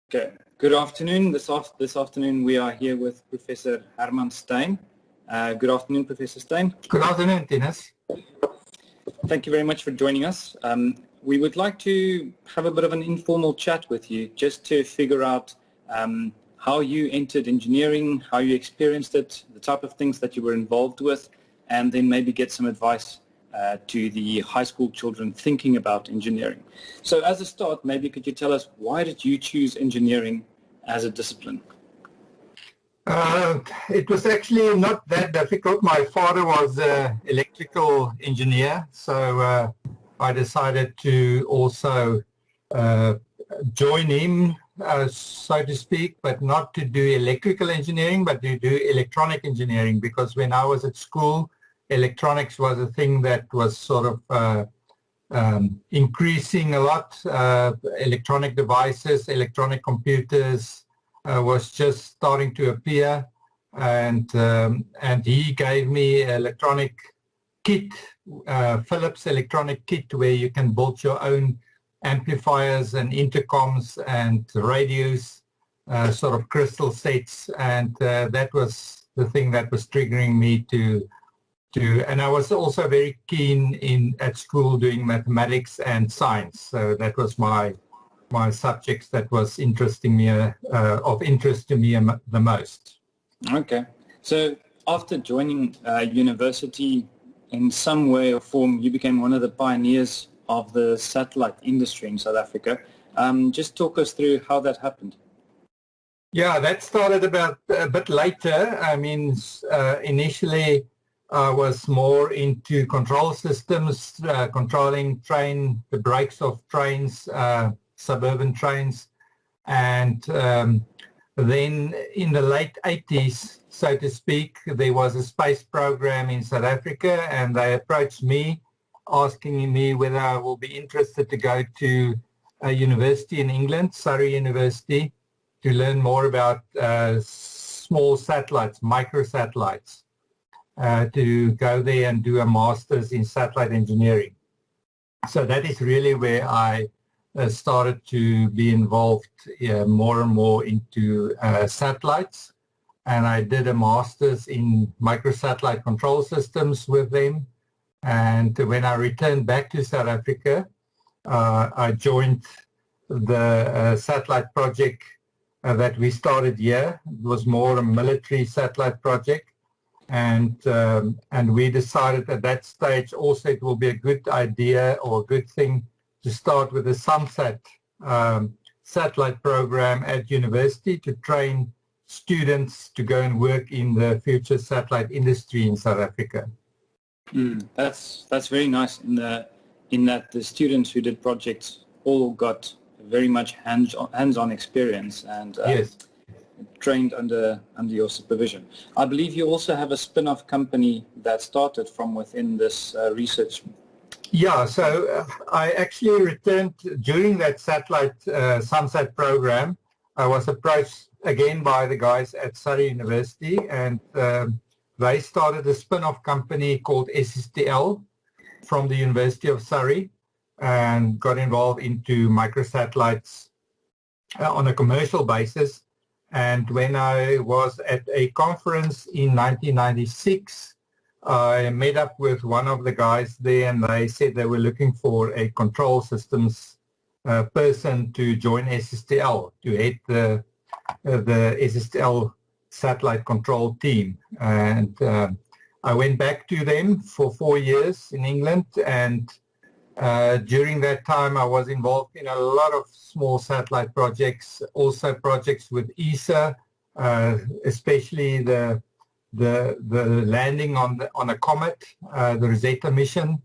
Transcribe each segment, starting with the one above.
Okay. Good afternoon. This afternoon we are here with Professor Herman Steyn. Good afternoon, Professor Steyn. Good afternoon, Dennis. Thank you very much for joining us. We would like to have a bit of an informal chat with you just to figure out how you entered engineering, how you experienced it, the type of things that you were involved with, and then maybe get some advice to the high school children thinking about engineering. So as a start, maybe could you tell us why did you choose engineering as a discipline? It was actually not that difficult. My father was an electrical engineer, so I decided to also join him, so to speak, but not to do electrical engineering, but to do electronic engineering, because when I was at school, electronics was a thing that was sort of increasing a lot. Electronic devices, electronic computers was just starting to appear, and he gave me an electronic kit, Philips electronic kit, where you can build your own amplifiers and intercoms and radios, sort of crystal sets, and that was the thing that was triggering me to and I was also very keen at school doing mathematics and science, so that was my subjects that was interesting me of interest to me the most. Okay, so after joining university, in some way or form, you became one of the pioneers of the satellite industry in South Africa. Just talk us through how that happened. Yeah, that started about a bit later. I mean, initially I was more into control systems, controlling the brakes of trains, suburban trains, and then in the late 80s, so to speak, there was a space program in South Africa, and they approached me asking me whether I will be interested to go to a university in England, Surrey University, to learn more about small satellites, microsatellites, to go there and do a master's in satellite engineering. So that is really where I started to be involved more and more into satellites, and I did a master's in microsatellite control systems with them. And when I returned back to South Africa, I joined the satellite project that we started here. It was more a military satellite project, and we decided at that stage also it will be a good idea or a good thing to start with a SAMSAT satellite program at university to train students to go and work in the future satellite industry in South Africa. That's very nice in that the students who did projects all got very much hands-on experience and yes, trained under your supervision. I believe you also have a spin-off company that started from within this research. Yeah, so I actually returned during that satellite SAMSAT program. I was approached again by the guys at Surrey University, and they started a spin-off company called SSTL from the University of Surrey, and got involved into microsatellites on a commercial basis. And when I was at a conference in 1996, I met up with one of the guys there, and they said they were looking for a control systems person to join SSTL, to head the SSTL satellite control team. And I went back to them for 4 years in England, and during that time I was involved in a lot of small satellite projects, also projects with ESA, especially the landing on a comet, the Rosetta mission.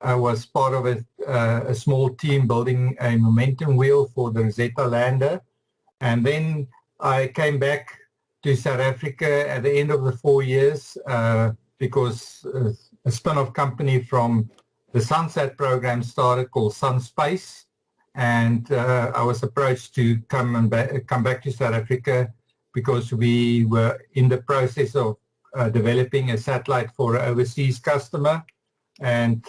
I was part of a small team building a momentum wheel for the Rosetta lander. And then I came back to South Africa at the end of the 4 years because a spin-off company from the SunSat program started called SunSpace, and I was approached to come back to South Africa because we were in the process of developing a satellite for an overseas customer, and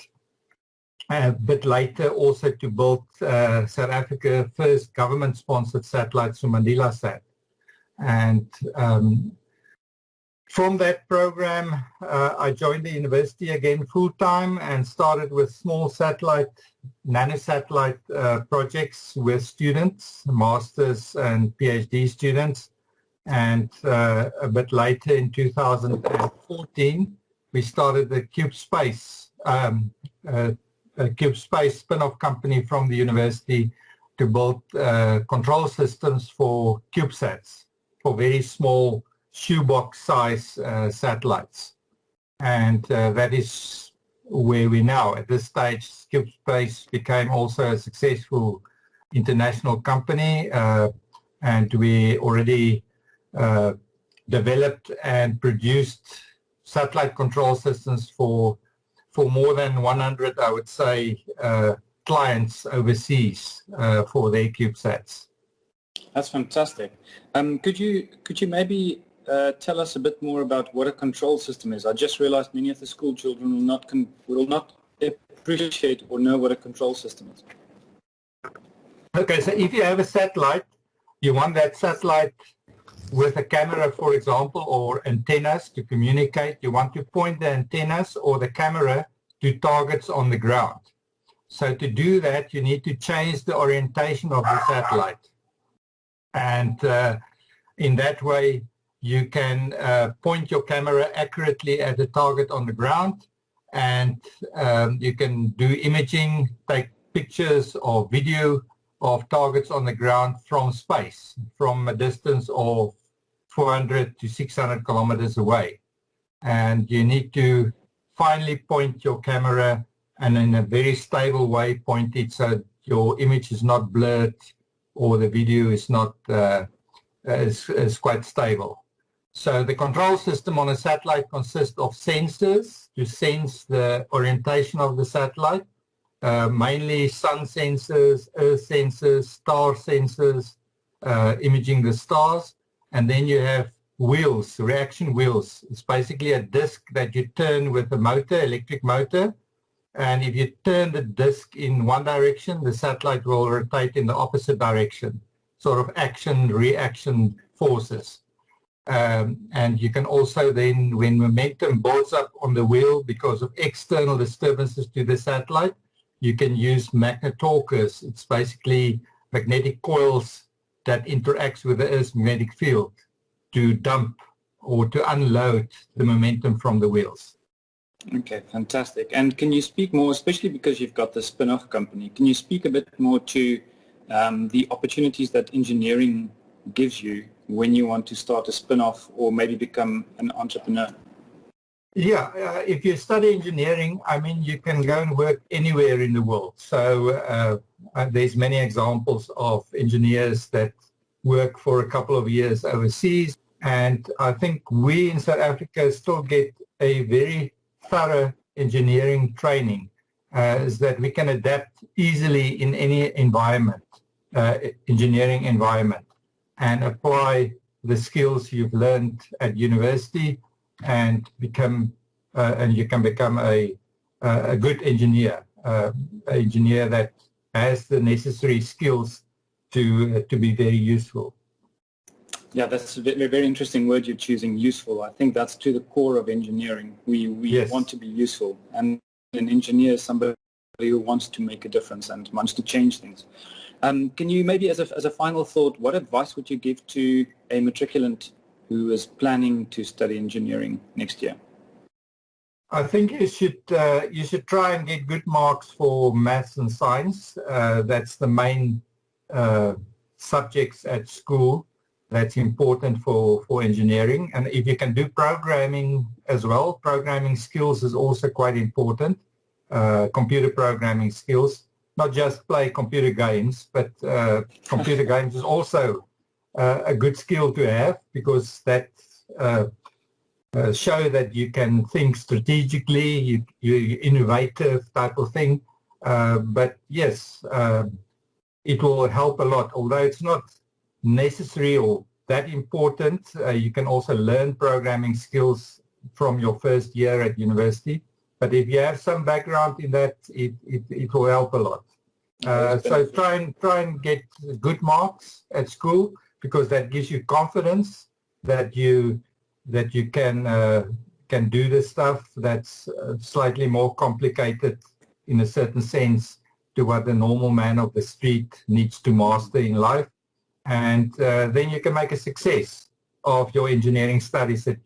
a bit later also to build South Africa's first government-sponsored satellite, Mandela-Sat. And from that program, I joined the university again full-time and started with small satellite, nanosatellite projects with students, masters and PhD students. And a bit later in 2014, we started the CubeSpace, a CubeSpace spin-off company from the university to build control systems for CubeSats, for very small shoebox size satellites. And that is where we now. At this stage, CubeSpace became also a successful international company, and we already developed and produced satellite control systems for more than 100, I would say, clients overseas for their CubeSats. That's fantastic. Could you maybe tell us a bit more about what a control system is? I just realized many of the school children will not appreciate or know what a control system is. Okay, so if you have a satellite, you want that satellite with a camera, for example, or antennas to communicate. You want to point the antennas or the camera to targets on the ground. So to do that, you need to change the orientation of the satellite. And in that way, you can point your camera accurately at the target on the ground, and you can do imaging, take pictures or video of targets on the ground from space, from a distance of 400 to 600 kilometers away. And you need to finally point your camera and in a very stable way point it so your image is not blurred or the video is not is quite stable. So the control system on a satellite consists of sensors to sense the orientation of the satellite, mainly sun sensors, earth sensors, star sensors, imaging the stars. And then you have wheels, reaction wheels. It's basically a disc that you turn with a motor, electric motor. And if you turn the disc in one direction, the satellite will rotate in the opposite direction, sort of action-reaction forces. And you can also then, when momentum builds up on the wheel because of external disturbances to the satellite, you can use magnetorquers. It's basically magnetic coils that interacts with the Earth's magnetic field to dump or to unload the momentum from the wheels. Okay, fantastic. And can you speak more, especially because you've got the spin-off company, can you speak a bit more to the opportunities that engineering gives you when you want to start a spin-off or maybe become an entrepreneur? Yeah, if you study engineering, I mean, you can go and work anywhere in the world. So there's many examples of engineers that work for a couple of years overseas. And I think we in South Africa still get a very thorough engineering training, is that we can adapt easily in any environment, engineering environment, and apply the skills you've learned at university and become and you can become a good engineer, an engineer that has the necessary skills to be very useful. Yeah, that's a very interesting word you're choosing, useful. I think that's to the core of engineering. We Yes. want to be useful, and an engineer is somebody who wants to make a difference and wants to change things. Can you maybe, as a final thought, what advice would you give to a matriculant who is planning to study engineering next year? I think you should try and get good marks for maths and science. That's the main subjects at school. That's important for engineering. And if you can do programming as well, programming skills is also quite important. Computer programming skills, not just play computer games, but computer games is also a good skill to have, because that show that you can think strategically, you're innovative type of thing. But yes, it will help a lot, although it's not necessary or that important. You can also learn programming skills from your first year at university. But if you have some background in that, it will help a lot. So try and get good marks at school, because that gives you confidence that you can do the stuff that's slightly more complicated in a certain sense to what the normal man of the street needs to master in life. And then you can make a success of your engineering studies at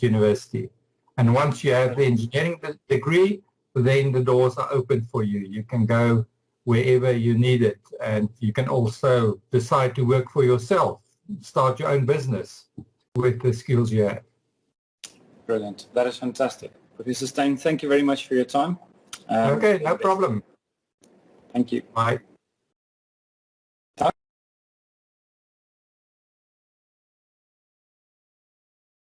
university. And once you have the engineering degree, then the doors are open for you. You can go wherever you need it, and you can also decide to work for yourself, start your own business with the skills you have. Brilliant. That is fantastic. Professor Steyn, thank you very much for your time. Okay, no problem. Thank you. Bye.